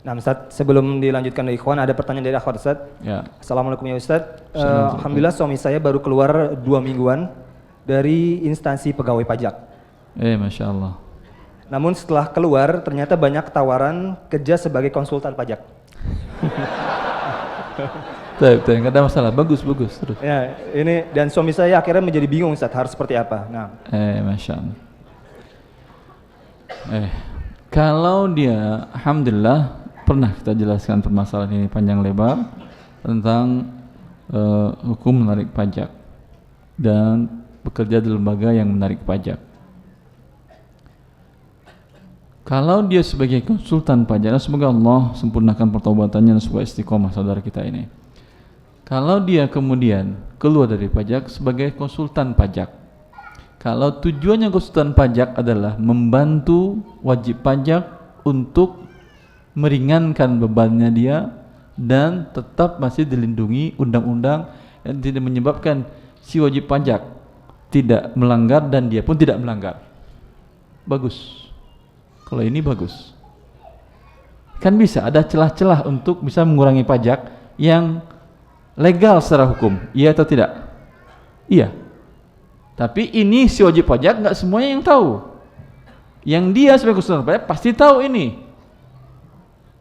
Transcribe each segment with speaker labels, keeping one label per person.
Speaker 1: Nah Ustaz, sebelum dilanjutkan dari ikhwan, ada pertanyaan dari akhwat Ustaz.
Speaker 2: Ya.
Speaker 1: Assalamualaikum ya Ustaz. Alhamdulillah suami saya baru keluar 2 mingguan dari instansi pegawai pajak.
Speaker 2: Masya Allah.
Speaker 1: Namun setelah keluar ternyata banyak tawaran kerja sebagai konsultan pajak.
Speaker 2: Tidak ada masalah, bagus terus.
Speaker 1: Ya, ini dan suami saya akhirnya menjadi bingung Ustaz harus seperti apa. Nah,
Speaker 2: Masya Allah. Kalau dia, alhamdulillah, pernah kita jelaskan permasalahan ini panjang lebar tentang hukum menarik pajak dan bekerja di lembaga yang menarik pajak. Kalau dia sebagai konsultan pajak, semoga Allah sempurnakan pertaubatannya dan supaya istiqomah saudara kita ini. Kalau dia kemudian keluar dari pajak sebagai konsultan pajak, kalau tujuannya konsultan pajak adalah membantu wajib pajak untuk meringankan bebannya dia dan tetap masih dilindungi undang-undang yang tidak menyebabkan si wajib pajak tidak melanggar dan dia pun tidak melanggar, bagus. Kalau ini bagus, kan bisa ada celah-celah untuk bisa mengurangi pajak yang legal secara hukum, iya atau tidak? Iya. Tapi ini si wajib pajak nggak semuanya yang tahu. Yang dia sebagai konsultan pajak pasti tahu ini.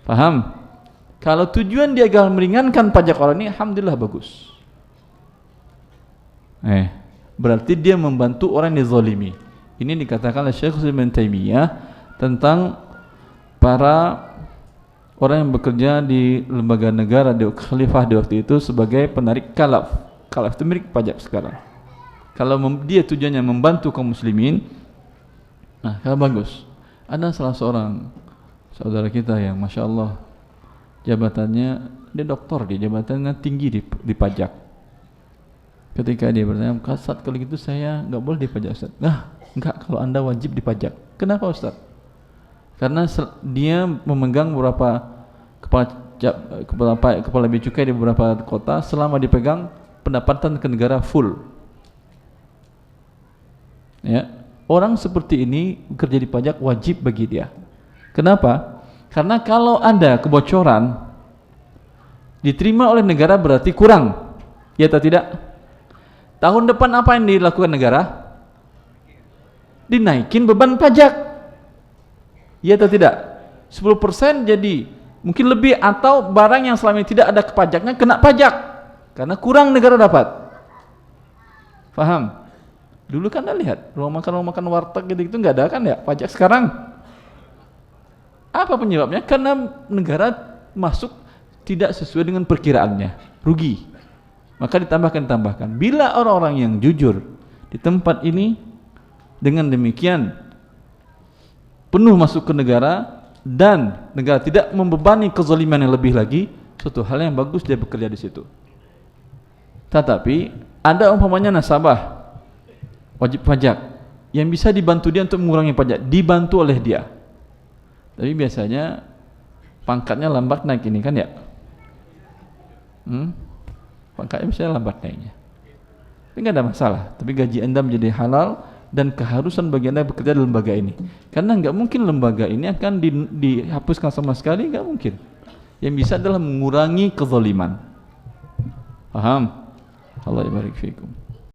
Speaker 2: Paham? Kalau tujuan dia agar meringankan pajak orang ini, alhamdulillah bagus. Berarti dia membantu orang yang dizalimi. Ini dikatakan oleh Syekh Ibnu Taimiyah tentang para orang yang bekerja di lembaga negara di khalifah di waktu itu sebagai penarik kalaf. Kalaf itu milik pajak sekarang. Kalau dia tujuannya membantu kaum muslimin, nah kalau bagus. Ada salah seorang saudara kita yang masya Allah jabatannya, dia doktor, dia jabatannya tinggi di pajak. Ketika dia bertanya, Ustaz kalau gitu saya nggak boleh dipajak Ustaz. Nah, enggak, kalau anda wajib dipajak. Kenapa Ustaz? Karena dia memegang beberapa kepala bea cukai di beberapa kota, selama dipegang pendapatan ke negara full. Ya, orang seperti ini bekerja di pajak wajib bagi dia. Kenapa? Karena kalau ada kebocoran diterima oleh negara berarti kurang, ya atau tidak? Tahun depan apa yang dilakukan negara? Dinaikin beban pajak. Ya atau tidak? 10% jadi mungkin lebih, atau barang yang selama ini tidak ada pajaknya kena pajak karena kurang negara dapat. Paham? Dulu kan Anda lihat rumah makan warteg gitu nggak ada kan ya pajak. Sekarang apa penyebabnya? Karena negara masuk tidak sesuai dengan perkiraannya, rugi. Maka ditambahkan. Bila orang-orang yang jujur di tempat ini dengan demikian penuh masuk ke negara dan negara tidak membebani kezaliman yang lebih lagi, suatu hal yang bagus dia bekerja di situ. Tetapi ada umpamanya nasabah wajib pajak yang bisa dibantu dia untuk mengurangi pajak, dibantu oleh dia. Tapi biasanya pangkatnya lambat naik ini kan ya? Pangkatnya bisa lambat naiknya. Tapi nggak ada masalah. Tapi gaji Anda menjadi halal dan keharusan bagi Anda bekerja di lembaga ini. Karena nggak mungkin lembaga ini akan dihapuskan sama sekali, nggak mungkin. Yang bisa adalah mengurangi kezaliman. Paham? Allah barik fikum.